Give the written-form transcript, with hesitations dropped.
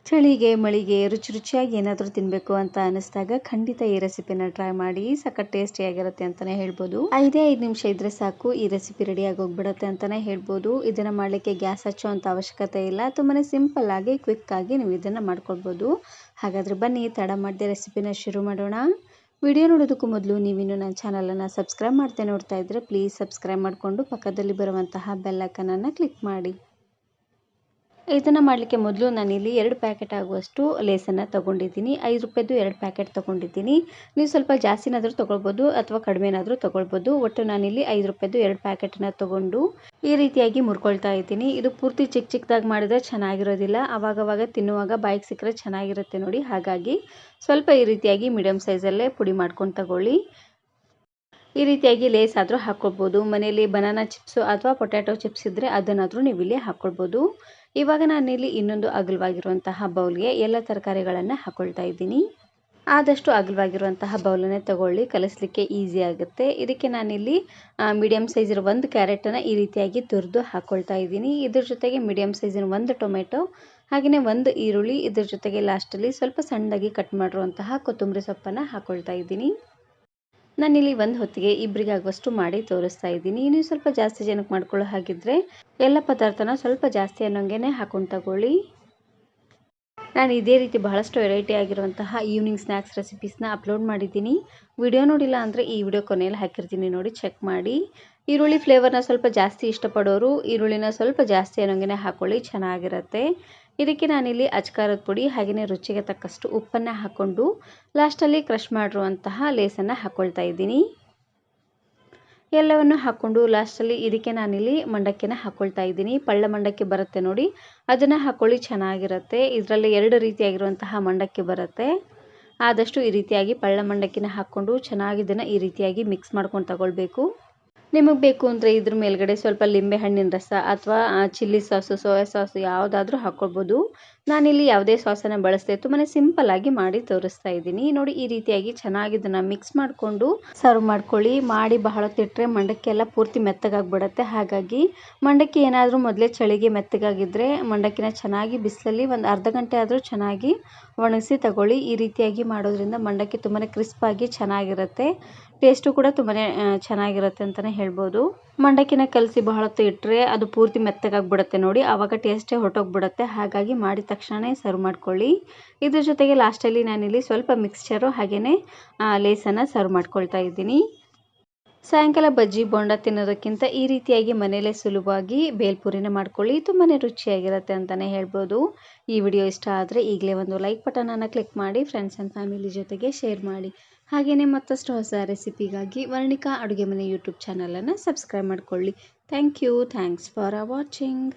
ಚಳಿಗೆ ಮಳಿಗೆ ರುಚಿ ರುಚಿಯಾಗಿ ಏನಾದರೂ ತಿನ್ನಬೇಕು ಅಂತ ಅನಿಸಿದಾಗ ಖಂಡಿತ ಈ ರೆಸಿಪಿನ ಟ್ರೈ ಮಾಡಿ. ಸಖತ್ ಟೇಸ್ಟಿಯಾಗಿರುತ್ತೆ ಅಂತಲೇ ಹೇಳ್ಬೋದು. 5 ನಿಮಿಷ ಇದ್ರೆ ಸಾಕು ಈ ರೆಸಿಪಿ ರೆಡಿಯಾಗಿ ಹೋಗ್ಬಿಡುತ್ತೆ ಅಂತಲೇ ಹೇಳ್ಬೋದು. ಇದನ್ನು ಮಾಡಲಿಕ್ಕೆ ಗ್ಯಾಸ್ ಹಚ್ಚುವಂಥ ಅವಶ್ಯಕತೆ ಇಲ್ಲ. ತುಂಬಾ ಸಿಂಪಲ್ ಆಗಿ ಕ್ವಿಕ್ ಆಗಿ ನೀವು ಇದನ್ನು ಮಾಡ್ಕೊಳ್ಬೋದು. ಹಾಗಾದರೆ ಬನ್ನಿ ತಡ ಮಾಡದೆ ರೆಸಿಪಿನ ಶುರು ಮಾಡೋಣ. ವಿಡಿಯೋ ನೋಡೋದಕ್ಕೂ ಮೊದಲು ನೀವಿನ್ನು ನನ್ನ ಚಾನಲನ್ನು ಸಬ್ಸ್ಕ್ರೈಬ್ ಮಾಡ್ತಾ ನೋಡ್ತಾ ಇದ್ದರೆ ಪ್ಲೀಸ್ ಸಬ್ಸ್ಕ್ರೈಬ್ ಮಾಡಿಕೊಂಡು ಪಕ್ಕದಲ್ಲಿ ಬರುವಂತಹ ಬೆಲ್ ಐಕನನ್ನು ಕ್ಲಿಕ್ ಮಾಡಿ. ಇದನ್ನು ಮಾಡಲಿಕ್ಕೆ ಮೊದಲು ನಾನಿಲ್ಲಿ 2 ಪ್ಯಾಕೆಟ್ ಆಗುವಷ್ಟು ಲೇಸನ್ನು ತೊಗೊಂಡಿದ್ದೀನಿ. 5 ರೂಪಾಯಿದು 2 ಪ್ಯಾಕೆಟ್ ತೊಗೊಂಡಿದ್ದೀನಿ. ನೀವು ಸ್ವಲ್ಪ ಜಾಸ್ತಿನಾದರೂ ತೊಗೊಳ್ಬೋದು ಅಥವಾ ಕಡಿಮೆನಾದರೂ ತೊಗೊಳ್ಬೋದು. ಒಟ್ಟು ನಾನಿಲ್ಲಿ 5 ರೂಪಾಯಿದು 2 ಪ್ಯಾಕೆಟನ್ನು ತೊಗೊಂಡು ಈ ರೀತಿಯಾಗಿ ಮುರ್ಕೊಳ್ತಾ ಇದ್ದೀನಿ. ಇದು ಪೂರ್ತಿ ಚಿಕ್ಕ ಚಿಕ್ಕದಾಗಿ ಮಾಡಿದ್ರೆ ಚೆನ್ನಾಗಿರೋದಿಲ್ಲ. ಆವಾಗವಾಗ ತಿನ್ನುವಾಗ ಬಾಯಿಗೆ ಸಿಕ್ಕರೆ ಚೆನ್ನಾಗಿರುತ್ತೆ ನೋಡಿ. ಹಾಗಾಗಿ ಸ್ವಲ್ಪ ಈ ರೀತಿಯಾಗಿ ಮೀಡಿಯಮ್ ಸೈಜಲ್ಲೇ ಪುಡಿ ಮಾಡ್ಕೊಂಡು ತಗೊಳ್ಳಿ. ಈ ರೀತಿಯಾಗಿ ಲೇಸ್ ಆದರೂ ಹಾಕ್ಕೊಳ್ಬೋದು. ಮನೆಯಲ್ಲಿ ಬನಾನಾ ಚಿಪ್ಸು ಅಥವಾ ಪೊಟ್ಯಾಟೊ ಚಿಪ್ಸ್ ಇದ್ದರೆ ಅದನ್ನಾದರೂ ನೀವು ಇಲ್ಲಿ ಹಾಕ್ಕೊಳ್ಬೋದು. ಇವಾಗ ನಾನಿಲ್ಲಿ ಇನ್ನೊಂದು ಅಗಲವಾಗಿರುವಂತಹ ಬೌಲ್ಗೆ ಎಲ್ಲ ತರಕಾರಿಗಳನ್ನು ಹಾಕ್ಕೊಳ್ತಾ ಇದ್ದೀನಿ. ಆದಷ್ಟು ಅಗಲವಾಗಿರುವಂತಹ ಬೌಲನ್ನೇ ತಗೊಳ್ಳಿ, ಕಲಿಸ್ಲಿಕ್ಕೆ ಈಸಿ ಆಗುತ್ತೆ. ಇದಕ್ಕೆ ನಾನಿಲ್ಲಿ ಮೀಡಿಯಮ್ ಸೈಜಿನ 1 ಕ್ಯಾರೆಟನ್ನು ಈ ರೀತಿಯಾಗಿ ತುರಿದು ಹಾಕ್ಕೊಳ್ತಾ ಇದ್ದೀನಿ. ಇದ್ರ ಜೊತೆಗೆ ಮೀಡಿಯಮ್ ಸೈಜಿನ 1 ಟೊಮೆಟೊ ಹಾಗೆಯೇ 1 ಈರುಳ್ಳಿ, ಇದ್ರ ಜೊತೆಗೆ ಲಾಸ್ಟಲ್ಲಿ ಸ್ವಲ್ಪ ಸಣ್ಣದಾಗಿ ಕಟ್ ಮಾಡಿರುವಂತಹ ಕೊತ್ತಂಬರಿ ಸೊಪ್ಪನ್ನು ಹಾಕ್ಕೊಳ್ತಾ ಇದ್ದೀನಿ. ನಾನಿಲ್ಲಿ ಒಂದು ಹೊತ್ತಿಗೆ ಇಬ್ಬರಿಗಾಗುವಷ್ಟು ಮಾಡಿ ತೋರಿಸ್ತಾ ಇದ್ದೀನಿ. ನೀವು ಸ್ವಲ್ಪ ಜಾಸ್ತಿ ಜನಕ್ಕೆ ಮಾಡ್ಕೊಳ್ಳೋ ಹಾಗಿದ್ರೆ ಎಲ್ಲ ಪದಾರ್ಥನ ಸ್ವಲ್ಪ ಜಾಸ್ತಿ ಅನ್ನೋಂಗೆ ಹಾಕೊಂಡು ತಗೊಳ್ಳಿ. ನಾನು ಇದೇ ರೀತಿ ಬಹಳಷ್ಟು ವೆರೈಟಿ ಆಗಿರುವಂತಹ ಈವ್ನಿಂಗ್ ಸ್ನ್ಯಾಕ್ಸ್ ರೆಸಿಪೀಸ್ನ ಅಪ್ಲೋಡ್ ಮಾಡಿದ್ದೀನಿ. ವಿಡಿಯೋ ನೋಡಿಲ್ಲ ಅಂದರೆ ಈ ವಿಡಿಯೋ ಕೊನೆಯಲ್ಲಿ ಹಾಕಿರ್ತೀನಿ ನೋಡಿ, ಚೆಕ್ ಮಾಡಿ. ಈರುಳ್ಳಿ ಫ್ಲೇವರ್ನ ಸ್ವಲ್ಪ ಜಾಸ್ತಿ ಇಷ್ಟಪಡೋರು ಈರುಳ್ಳಿನ ಸ್ವಲ್ಪ ಜಾಸ್ತಿ ಅನ್ನೋಂಗೆ ಹಾಕ್ಕೊಳ್ಳಿ, ಚೆನ್ನಾಗಿರುತ್ತೆ. ಇದಕ್ಕೆ ನಾನಿಲ್ಲಿ ಅಚ್ಕಾರದ ಪುಡಿ ಹಾಗೆಯೇ ರುಚಿಗೆ ತಕ್ಕಷ್ಟು ಉಪ್ಪನ್ನು ಹಾಕ್ಕೊಂಡು ಲಾಸ್ಟಲ್ಲಿ ಕ್ರಷ್ ಮಾಡಿರುವಂತಹ ಲೇಸನ್ನು ಹಾಕ್ಕೊಳ್ತಾ ಇದ್ದೀನಿ. ಎಲ್ಲವನ್ನು ಹಾಕ್ಕೊಂಡು ಲಾಸ್ಟಲ್ಲಿ ಇದಕ್ಕೆ ನಾನಿಲ್ಲಿ ಮಂಡಕ್ಕಿನ ಹಾಕ್ಕೊಳ್ತಾ ಇದ್ದೀನಿ. ಪಳ್ಳ ಮಂಡಕ್ಕಿ ಬರುತ್ತೆ ನೋಡಿ, ಅದನ್ನು ಹಾಕ್ಕೊಳ್ಳಿ, ಚೆನ್ನಾಗಿರುತ್ತೆ. ಇದರಲ್ಲಿ 2 ರೀತಿಯಾಗಿರುವಂತಹ ಮಂಡಕ್ಕಿ ಬರುತ್ತೆ. ಆದಷ್ಟು ಈ ರೀತಿಯಾಗಿ ಪಳ್ಳ ಮಂಡಕ್ಕಿನ ಹಾಕ್ಕೊಂಡು ಚೆನ್ನಾಗಿ ಇದನ್ನು ಈ ರೀತಿಯಾಗಿ ಮಿಕ್ಸ್ ಮಾಡ್ಕೊಂಡು ತಗೊಳ್ಬೇಕು. ನಿಮಗೆ ಬೇಕು ಅಂದರೆ ಇದ್ರ ಮೇಲ್ಗಡೆ ಸ್ವಲ್ಪ ಲಿಂಬೆ ಹಣ್ಣಿನ ರಸ ಅಥವಾ ಚಿಲ್ಲಿ ಸಾಸು, ಸೋಯಾ ಸಾಸು ಯಾವುದಾದ್ರೂ ಹಾಕ್ಕೊಳ್ಬೋದು. ನಾನಿಲ್ಲಿ ಯಾವುದೇ ಸಾಸನ್ನು ಬಳಸದೆ ತುಂಬಾ ಸಿಂಪಲ್ ಆಗಿ ಮಾಡಿ ತೋರಿಸ್ತಾ ಇದ್ದೀನಿ ನೋಡಿ. ಈ ರೀತಿಯಾಗಿ ಚೆನ್ನಾಗಿ ಇದನ್ನು ಮಿಕ್ಸ್ ಮಾಡಿಕೊಂಡು ಸರ್ವ್ ಮಾಡ್ಕೊಳ್ಳಿ. ಮಾಡಿ ಬಹಳ ತಿಟ್ಟರೆ ಮಂಡಕ್ಕಿ ಎಲ್ಲ ಪೂರ್ತಿ ಮೆತ್ತಗಾಗ್ಬಿಡುತ್ತೆ. ಹಾಗಾಗಿ ಮಂಡಕ್ಕಿ ಏನಾದರೂ ಮೊದಲೇ ಚಳಿಗೆ ಮೆತ್ತಗಾಗಿದ್ದರೆ ಮಂಡಕ್ಕಿನ ಚೆನ್ನಾಗಿ ಬಿಸಿಲಲ್ಲಿ ಒಂದು ಅರ್ಧ ಗಂಟೆ ಆದರೂ ಚೆನ್ನಾಗಿ ಒಣಗಿಸಿ ತಗೊಳ್ಳಿ. ಈ ರೀತಿಯಾಗಿ ಮಾಡೋದ್ರಿಂದ ಮಂಡಕ್ಕಿ ತುಂಬಾ ಕ್ರಿಸ್ಪಾಗಿ ಚೆನ್ನಾಗಿರುತ್ತೆ. ಟೇಸ್ಟು ಕೂಡ ತುಂಬಾ ಚೆನ್ನಾಗಿರುತ್ತೆ ಅಂತಲೇ ಹೇಳ್ಬೋದು. ಮಂಡಕ್ಕಿನ ಕಲಸಿ ಬಹಳ ಹೊತ್ತು ಇಟ್ಟರೆ ಅದು ಪೂರ್ತಿ ಮೆತ್ತಗಾಗ್ಬಿಡುತ್ತೆ ನೋಡಿ, ಆವಾಗ ಟೇಸ್ಟೇ ಹೊರಟೋಗ್ಬಿಡುತ್ತೆ. ಹಾಗಾಗಿ ಮಾಡಿದ ತಕ್ಷಣ ಸರ್ವ್ ಮಾಡ್ಕೊಳ್ಳಿ. ಇದ್ರ ಜೊತೆಗೆ ಲಾಸ್ಟಲ್ಲಿ ನಾನಿಲ್ಲಿ ಸ್ವಲ್ಪ ಮಿಕ್ಸ್ಚರು ಹಾಗೆಯೇ ಲೇಸನ್ನು ಸರ್ವ್ ಮಾಡ್ಕೊಳ್ತಾ ಇದ್ದೀನಿ. ಸಾಯಂಕಾಲ ಬಜ್ಜಿ ಬೋಂಡ ತಿನ್ನೋದಕ್ಕಿಂತ ಈ ರೀತಿಯಾಗಿ ಮನೆಯಲ್ಲೇ ಸುಲಭವಾಗಿ ಬೇಲ್ಪುರಿನ ಮಾಡ್ಕೊಳ್ಳಿ, ತುಂಬಾ ರುಚಿಯಾಗಿರುತ್ತೆ ಅಂತಲೇ ಹೇಳ್ಬೋದು. ಈ ವಿಡಿಯೋ ಇಷ್ಟ ಆದರೆ ಈಗಲೇ ಒಂದು ಲೈಕ್ ಬಟನನ್ನು ಕ್ಲಿಕ್ ಮಾಡಿ, ಫ್ರೆಂಡ್ಸ್ ಆ್ಯಂಡ್ ಫ್ಯಾಮಿಲಿ ಜೊತೆಗೆ ಶೇರ್ ಮಾಡಿ. ಹಾಗೆಯೇ ಮತ್ತಷ್ಟು ಹೊಸ ರೆಸಿಪಿಗಾಗಿ ವರ್ಣಿಕಾ ಅಡುಗೆ ಮನೆ ಯೂಟ್ಯೂಬ್ ಚಾನಲನ್ನು ಸಬ್ಸ್ಕ್ರೈಬ್ ಮಾಡ್ಕೊಳ್ಳಿ. Thank you. Thanks for watching.